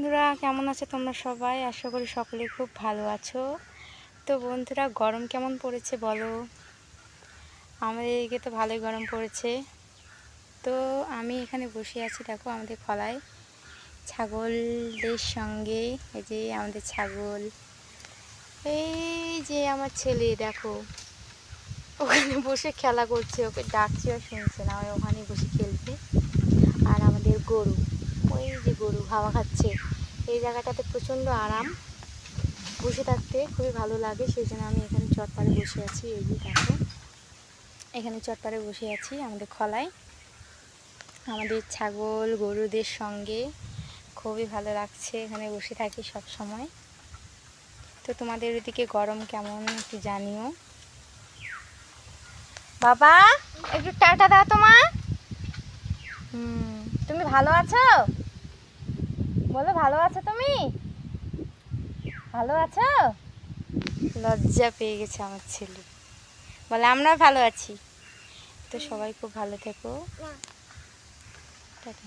বন্ধুরা, কেমন আছো তোমরা সবাই? আশা করি সকলে খুব ভালো আছো। তো বন্ধুরা, গরম কেমন পড়েছে বলো? আমাদের এদিকে তো ভালোই গরম পড়েছে। তো আমি এখানে বসে আছি, দেখো আমাদের খলায় ছাগলদের সঙ্গে। এই যে আমাদের ছাগল, এই যে আমার ছেলে দেখো ওখানে বসে খেলা করছে, ওকে ডাকছে আর শুনছে না, ওখানে বসে খেলছে। আর আমাদের গরু, ওই যে গরু হাওয়া খাচ্ছে। এই জায়গাটাতে প্রচণ্ড আরাম, বসে থাকতে খুবই ভালো লাগে, সেই জন্য আমি এখানে চটপাড়ে বসে আছি। এই যে দেখো এখানে চটপাড়ে বসে আছি আমাদের খলায় আমাদের ছাগল গরুদের সঙ্গে। খুবই ভালো লাগছে, এখানে বসে থাকি সব সময়। তো তোমাদের ওদিকে গরম কেমন একটু জানিও। বাবা একটু টাটা দাও তোমার। তুমি ভালো আছো? বলো ভালো আছো তুমি? ভালো আছো? লজ্জা পেয়ে গেছে আমার ছেলে, বলে আমরা ভালো আছি। তো সবাই খুব ভালো থেকো, টাটা।